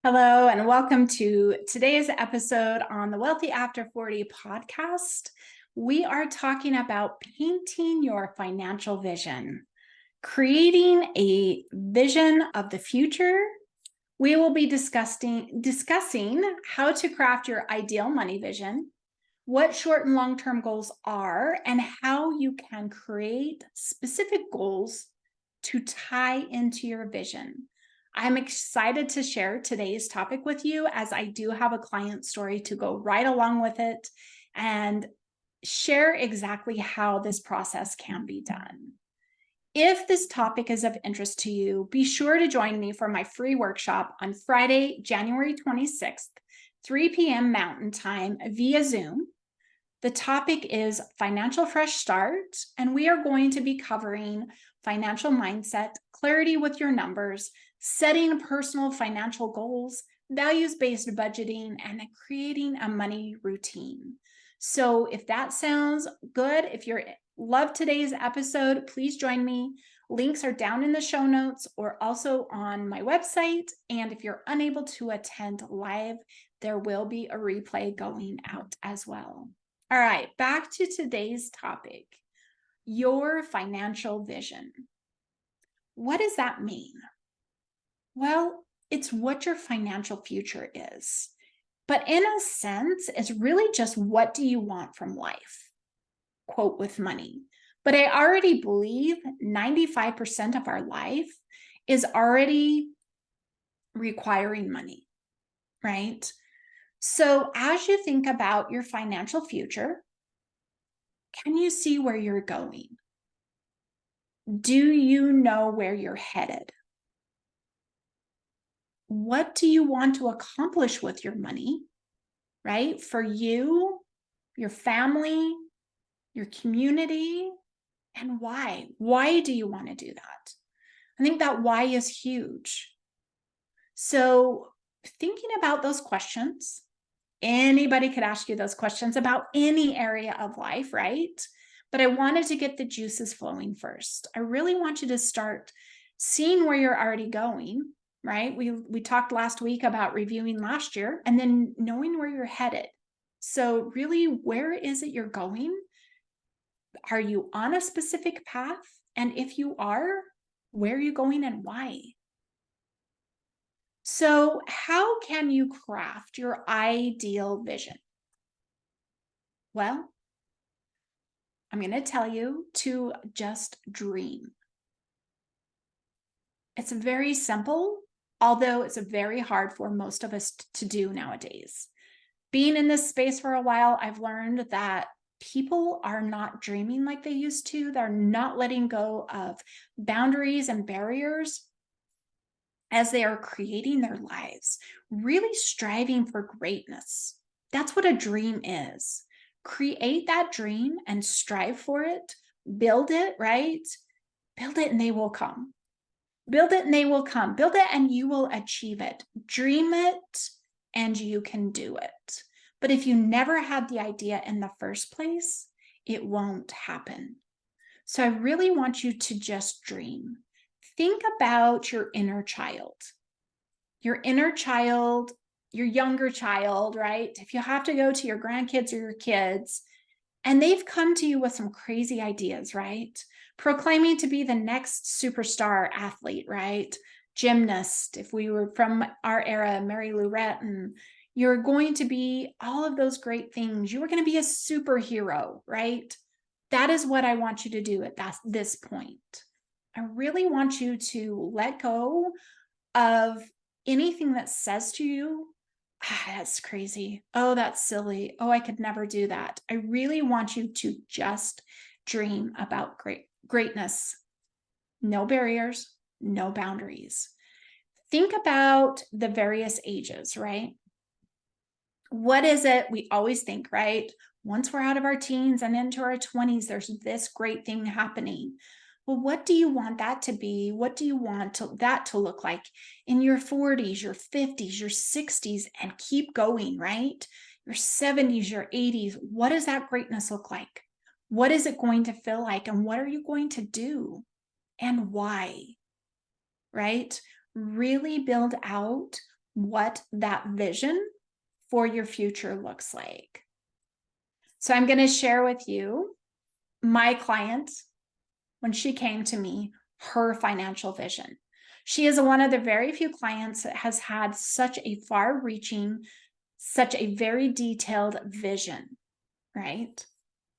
Hello, and welcome to today's episode on the Wealthy After 40 podcast. We are talking about painting your financial vision, creating a vision of the future. We will be discussing how to craft your ideal money vision, what short and long-term goals are, and how you can create specific goals to tie into your vision. I'm excited to share today's topic with you, as I do have a client story to go right along with it and share exactly how this process can be done. If this topic is of interest to you, be sure to join me for my free workshop on Friday, January 26th, 3 p.m. Mountain Time via Zoom. The topic is Financial Fresh Start, and we are going to be covering financial mindset, clarity with your numbers, setting personal financial goals, values-based budgeting, and creating a money routine. So if that sounds good, if you love today's episode, please join me. Links are down in the show notes or also on my website. And if you're unable to attend live, there will be a replay going out as well. All right, back to today's topic, your financial vision. What does that mean? Well, it's what your financial future is. But in a sense, it's really just what do you want from life? Quote with money. But I already believe 95% of our life is already requiring money, right? So as you think about your financial future, can you see where you're going? Do you know where you're headed? What do you want to accomplish with your money, right? For you, your family, your community, and why? Why do you want to do that? I think that why is huge. So thinking about those questions, anybody could ask you those questions about any area of life, right? But I wanted to get the juices flowing first. I really want you to start seeing where you're already going, right? We talked last week about reviewing last year and then knowing where you're headed. So really, where is it you're going? Are you on a specific path? And if you are, where are you going and why? So how can you craft your ideal vision? Well, I'm going to tell you to just dream. It's very simple, although it's very hard for most of us to do nowadays. Being in this space for a while, I've learned that people are not dreaming like they used to. They're not letting go of boundaries and barriers as they are creating their lives, really striving for greatness. That's what a dream is. Create that dream and strive for it. Build it, right? Build it and they will come. Build it and they will come. Build it and you will achieve it. Dream it and you can do it. But if you never had the idea in the first place, it won't happen. So I really want you to just dream. Think about your inner child. Your inner child, your younger child, right? If you have to go to your grandkids or your kids, and they've come to you with some crazy ideas, right? Proclaiming to be the next superstar athlete, right? Gymnast, if we were from our era, Mary Lou Retton, you're going to be all of those great things. You are going to be a superhero, right? That is what I want you to do at this point. I really want you to let go of anything that says to you, that's crazy. Oh, that's silly. Oh, I could never do that. I really want you to just dream about greatness. No barriers, no boundaries. Think about the various ages, right? What is it we always think, right? Once we're out of our teens and into our 20s, there's this great thing happening. Well, what do you want that to be? What do you want that to look like in your 40s, your 50s, your 60s, and keep going, right? Your 70s, your 80s. What does that greatness look like? What is it going to feel like? And what are you going to do? And why? Right? Really build out what that vision for your future looks like. So I'm going to share with you my client, when she came to me, her financial vision. She is one of the very few clients that has had such a far-reaching, such a very detailed vision, right?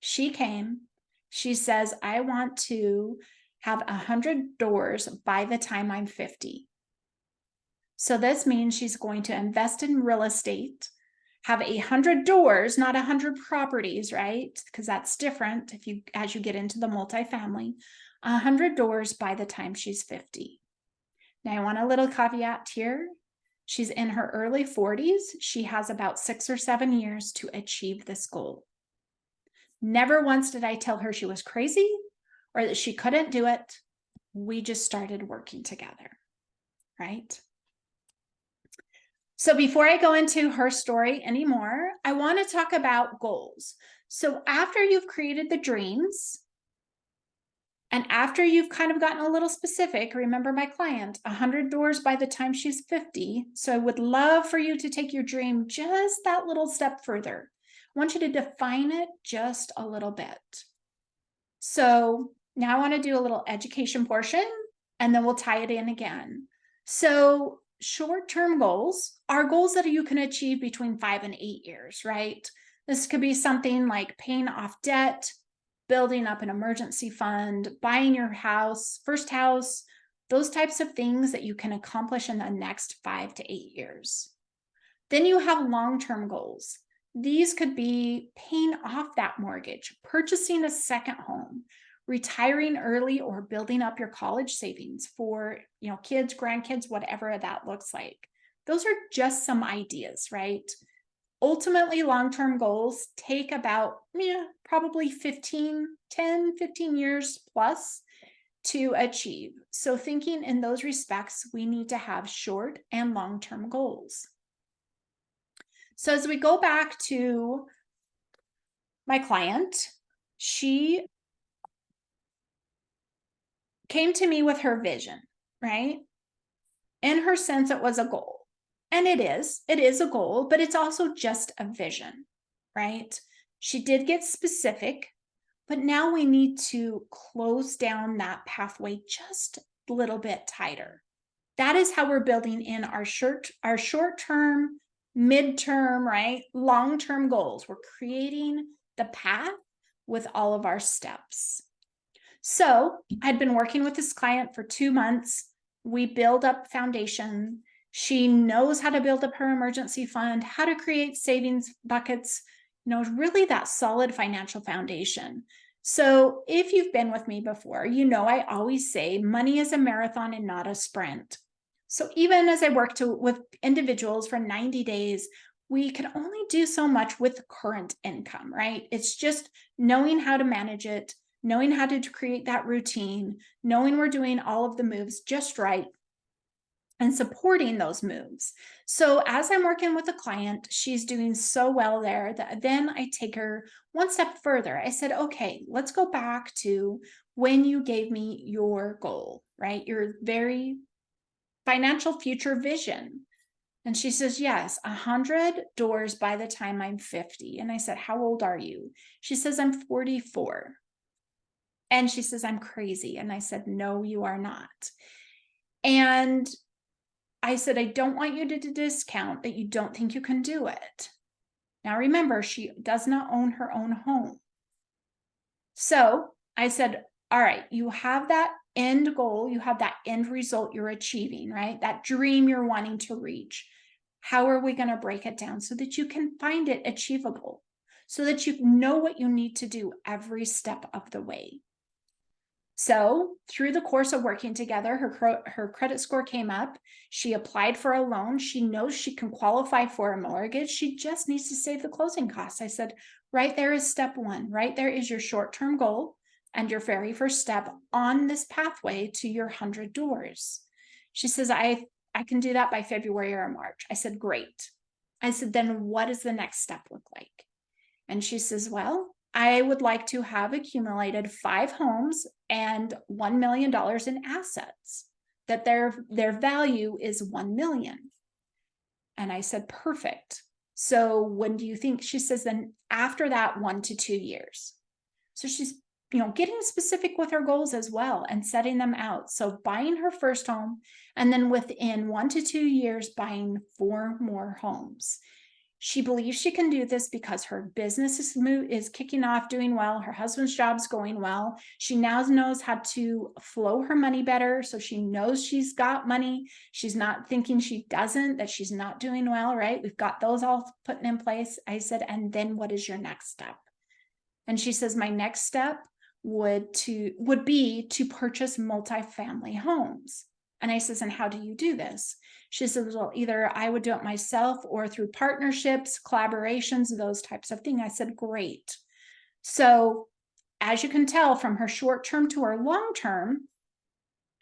She came, she says, I want to have 100 doors by the time I'm 50. So this means she's going to invest in real estate, have 100 doors, not 100 properties, right? Because that's different if you, as you get into the multifamily, 100 doors by the time she's 50. Now, I want a little caveat here. She's in her early 40s. She has about 6 or 7 years to achieve this goal. Never once did I tell her she was crazy or that she couldn't do it. We just started working together, right? So before I go into her story anymore, I want to talk about goals. So after you've created the dreams, and after you've kind of gotten a little specific, remember my client, 100 doors by the time she's 50. So I would love for you to take your dream just that little step further. I want you to define it just a little bit. So now I want to do a little education portion, and then we'll tie it in again. So short-term goals are goals that you can achieve between 5 and 8 years, right? This could be something like paying off debt, building up an emergency fund, buying your house, first house, those types of things that you can accomplish in the next 5 to 8 years. Then you have long-term goals. These could be paying off that mortgage, purchasing a second home, retiring early, or building up your college savings for, kids, grandkids, whatever that looks like. Those are just some ideas, right? Ultimately, long-term goals take about probably 10, 15 years plus to achieve. So thinking in those respects, we need to have short and long-term goals. So as we go back to my client, she came to me with her vision, right? In her sense, it was a goal. And it is a goal, but it's also just a vision, right? She did get specific, but now we need to close down that pathway just a little bit tighter. That is how we're building in our short-term, mid-term, right? Long-term goals. We're creating the path with all of our steps. So I'd been working with this client for 2 months. We build up foundation. She knows how to build up her emergency fund, how to create savings buckets, really that solid financial foundation. So if you've been with me before, I always say money is a marathon and not a sprint. So even as I work with individuals for 90 days, we can only do so much with current income, right? It's just knowing how to manage it, knowing how to create that routine, knowing we're doing all of the moves just right, and supporting those moves. So as I'm working with a client, she's doing so well there that then I take her one step further. I said, okay, let's go back to when you gave me your goal, right? Your very financial future vision. And she says, yes, 100 doors by the time I'm 50. And I said, how old are you? She says, I'm 44. And she says, I'm crazy. And I said, no, you are not. And I said, I don't want you to discount that you don't think you can do it. Now, remember, she does not own her own home. So I said, all right, you have that end goal, you have that end result you're achieving, right? That dream you're wanting to reach. How are we going to break it down so that you can find it achievable, so that you know what you need to do every step of the way? So through the course of working together, her credit score came up. She applied for a loan. She knows she can qualify for a mortgage. She just needs to save the closing costs. I said, right there is step one. Right there is your short-term goal and your very first step on this pathway to your 100 doors. She says, I can do that by February or March. I said, great. I said, then what does the next step look like? And she says, well, I would like to have accumulated 5 homes and $1 million in assets, that their value is $1 million. And I said, perfect. So when do you think? She says, then after that, 1 to 2 years. So she's, getting specific with her goals as well and setting them out. So buying her first home, and then within 1 to 2 years, buying 4 more homes. She believes she can do this because her business is kicking off, doing well. Her husband's job's going well. She now knows how to flow her money better. So she knows she's got money. She's not thinking she doesn't, that she's not doing well, right? We've got those all put in place. I said, and then what is your next step? And she says, my next step would be to purchase multifamily homes. And I says, and how do you do this? She says, well, either I would do it myself or through partnerships, collaborations, those types of things. I said, great. So as you can tell from her short term to her long term,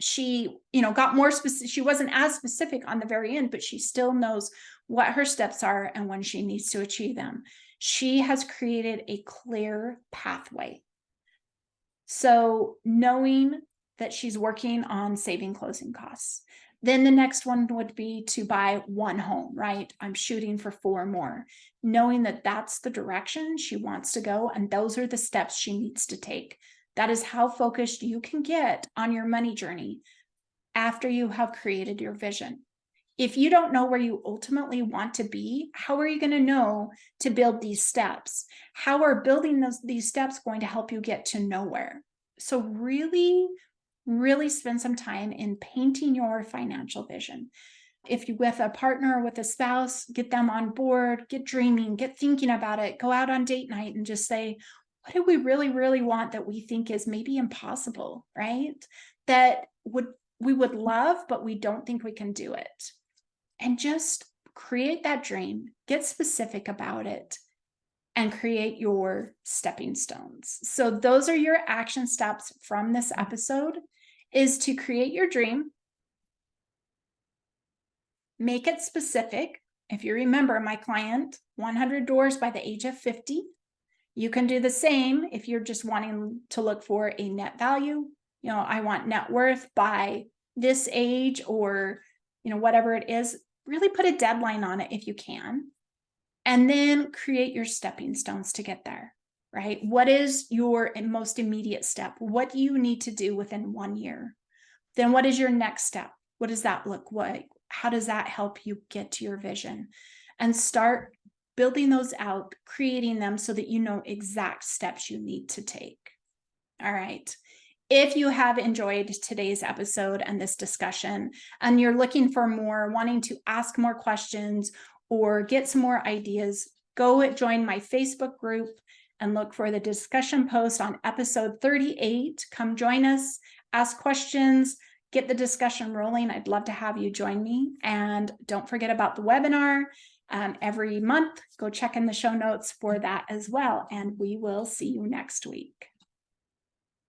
she, got more specific. She wasn't as specific on the very end, but she still knows what her steps are and when she needs to achieve them. She has created a clear pathway. So knowing that she's working on saving closing costs. Then the next one would be to buy 1 home, right? I'm shooting for 4 more, knowing that that's the direction she wants to go. And those are the steps she needs to take. That is how focused you can get on your money journey after you have created your vision. If you don't know where you ultimately want to be, how are you going to know to build these steps? How are building these steps going to help you get to nowhere? So really, really spend some time in painting your financial vision. If you with a partner or with a spouse, get them on board, get dreaming, get thinking about it, go out on date night and just say, what do we really, really want that we think is maybe impossible, right? That we would love, but we don't think we can do it. And just create that dream, get specific about it, and create your stepping stones. So those are your action steps from this episode, is to create your dream, make it specific. If you remember my client, 100 doors by the age of 50, you can do the same if you're just wanting to look for a net value. I want net worth by this age, or, whatever it is. Really put a deadline on it if you can, and then create your stepping stones to get there, right? What is your most immediate step? What do you need to do within 1 year? Then what is your next step? What does that look like? How does that help you get to your vision? And start building those out, creating them so that you know exact steps you need to take. All right. If you have enjoyed today's episode and this discussion, and you're looking for more, wanting to ask more questions or get some more ideas, go join my Facebook group and look for the discussion post on episode 38. Come join us, ask questions, get the discussion rolling. I'd love to have you join me. And don't forget about the webinar every month. Go check in the show notes for that as well. And we will see you next week.